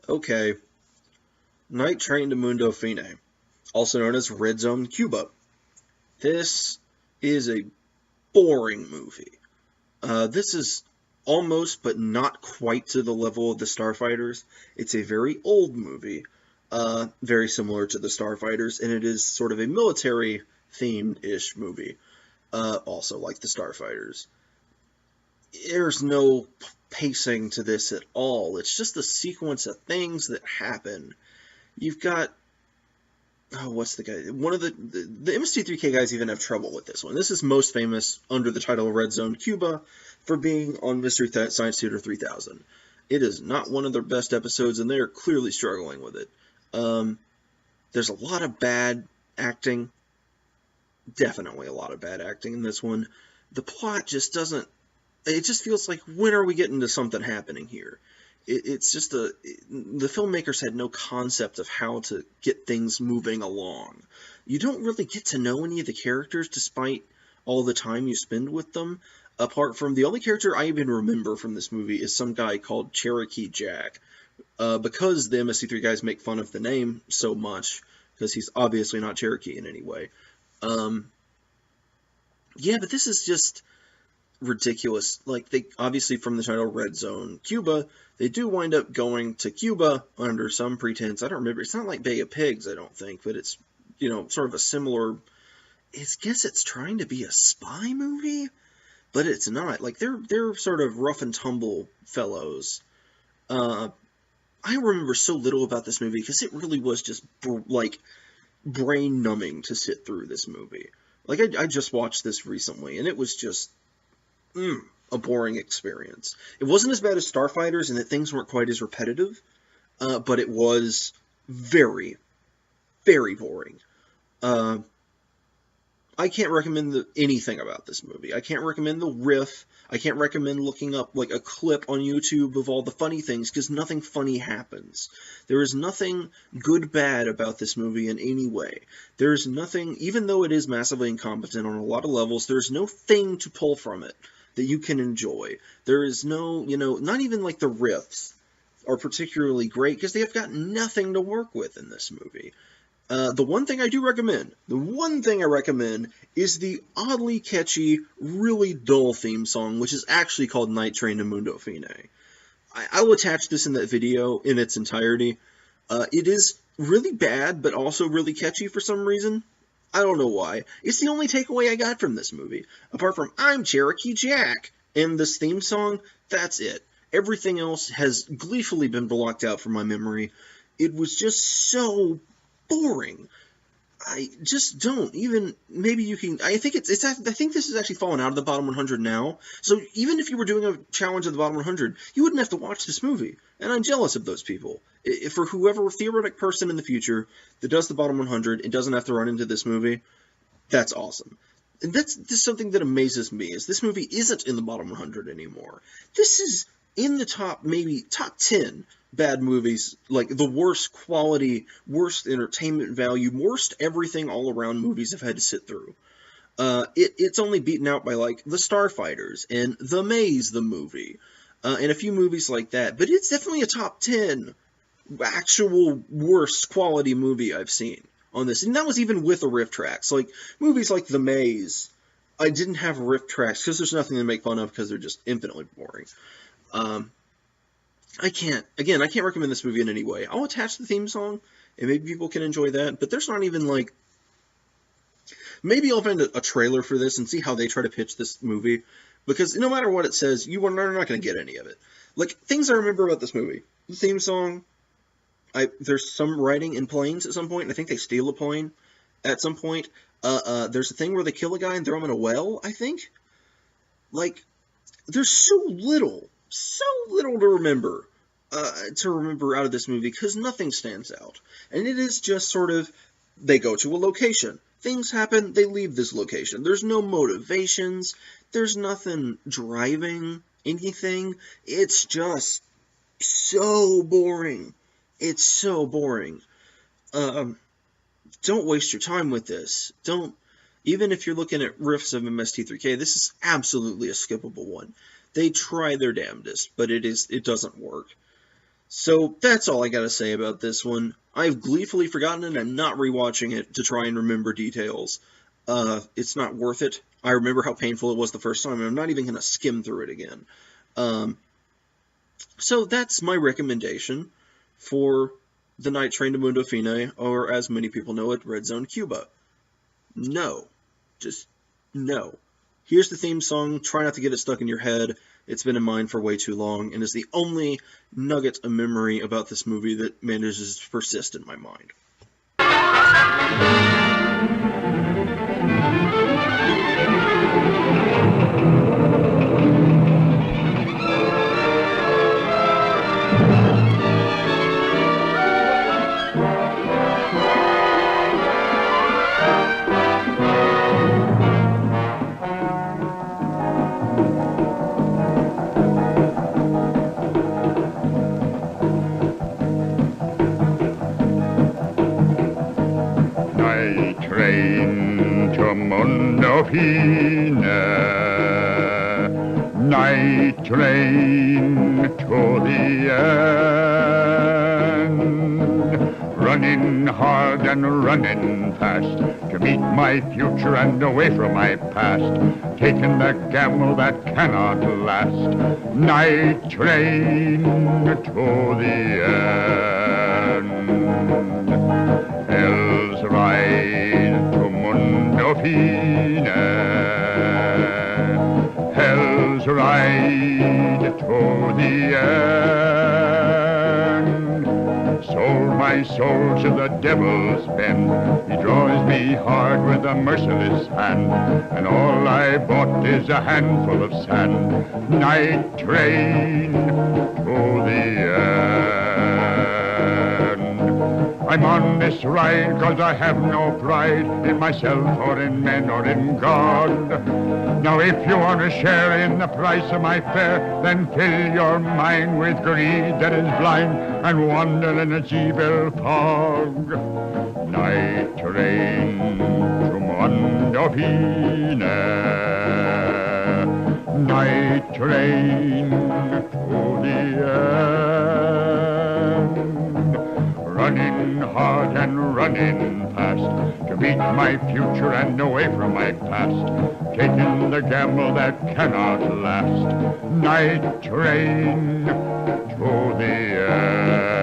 Okay, Night Train to Mundo Fine, also known as Red Zone Cuba. This is a boring movie. This is almost, but not quite to the level of the Starfighters. It's a very old movie, very similar to the Starfighters, and it is sort of a military themed-ish movie, also like the Starfighters. There's no pacing to this at all. It's just a sequence of things that happen. You've got what's the guy? One of the MST3K guys even have trouble with this one. This is most famous under the title Red Zone Cuba for being on Mystery Science Theater 3000. It is not one of their best episodes, and they are clearly struggling with it. There's a lot of bad acting. Definitely a lot of bad acting in this one. The plot just doesn't... It just feels like, when are we getting to something happening here? It's just the filmmakers had no concept of how to get things moving along. You don't really get to know any of the characters despite all the time you spend with them. Apart from the only character I even remember from this movie is some guy called Cherokee Jack. Because the MSC3 guys make fun of the name so much, because he's obviously not Cherokee in any way. Yeah, but this is just ridiculous. Like, they obviously, from the title Red Zone Cuba, they do wind up going to Cuba under some pretense. I don't remember. It's not like Bay of Pigs, I don't think, but it's, sort of a similar... I guess it's trying to be a spy movie, but it's not. Like, they're sort of rough and tumble fellows. I remember so little about this movie because it really was just, brain-numbing to sit through this movie. Like, I just watched this recently, and it was just... a boring experience. It wasn't as bad as Starfighters in that things weren't quite as repetitive, but it was very, very boring. I can't recommend anything about this movie. I can't recommend the riff. I can't recommend looking up like a clip on YouTube of all the funny things, because nothing funny happens. There is nothing good-bad about this movie in any way. There is nothing, even though it is massively incompetent on a lot of levels, there's no thing to pull from it that you can enjoy. There is no, not even like the riffs are particularly great, because they have got nothing to work with in this movie. The one thing I recommend is the oddly catchy, really dull theme song, which is actually called Night Train to Mundo Fine. I will attach this in that video in its entirety. It is really bad, but also really catchy for some reason. I don't know why. It's the only takeaway I got from this movie. Apart from, I'm Cherokee Jack, and this theme song, that's it. Everything else has gleefully been blocked out from my memory. It was just so boring. I just don't even... Maybe you can... I think I think this is actually fallen out of the bottom 100 now. So even if you were doing a challenge of the bottom 100, you wouldn't have to watch this movie. And I'm jealous of those people. For whoever theoretic person in the future that does the bottom 100 and doesn't have to run into this movie, that's awesome. And that's just something that amazes me, is this movie isn't in the bottom 100 anymore. This is in the top 10 bad movies, like the worst quality, worst entertainment value, worst everything all around movies I've had to sit through. It's only beaten out by like The Starfighters and The Maze, the movie, and a few movies like that. But it's definitely a top 10 actual worst quality movie I've seen on this, and that was even with the riff tracks. Like movies like The Maze, I didn't have riff tracks because there's nothing to make fun of because they're just infinitely boring. I can't recommend this movie in any way. I'll attach the theme song, and maybe people can enjoy that, but there's not even, like... Maybe I'll find a trailer for this and see how they try to pitch this movie, because no matter what it says, you are not going to get any of it. Like, things I remember about this movie. The theme song, there's some writing in planes at some point, and I think they steal a plane at some point. There's a thing where they kill a guy and throw him in a well, I think? Like, there's so little to remember out of this movie, because nothing stands out. And it is just sort of, they go to a location. Things happen, they leave this location. There's no motivations. There's nothing driving anything. It's just so boring. It's so boring. Don't waste your time with this. Even if you're looking at riffs of MST3K, this is absolutely a skippable one. They try their damnedest, but it doesn't work. So that's all I gotta say about this one. I've gleefully forgotten it and not rewatching it to try and remember details. It's not worth it. I remember how painful it was the first time, and I'm not even gonna skim through it again. Um, so that's my recommendation for The Night Train to Mundo Fine, or as many people know it, Red Zone Cuba. No. Just no. Here's the theme song. Try not to get it stuck in your head. It's been in mine for way too long, and is the only nugget of memory about this movie that manages to persist in my mind. Night train to Mundo Fine, night train to the end, running hard and running fast to meet my future and away from my past, taking the gamble that cannot last. Night train to the end. Hell's ride to Mundo Fine, hell's ride to the end. Sold my soul to the devil's bend, he draws me hard with a merciless hand, and all I bought is a handful of sand. Night train to the end. I'm on this ride 'cause I have no pride in myself or in men or in God. Now if you want to share in the price of my fare, then fill your mind with greed that is blind and wander in its evil fog. Night train to Mundo Fine, night train to the end. Running hard and running fast to meet my future and away from my past, taking the gamble that cannot last. Night train to the end.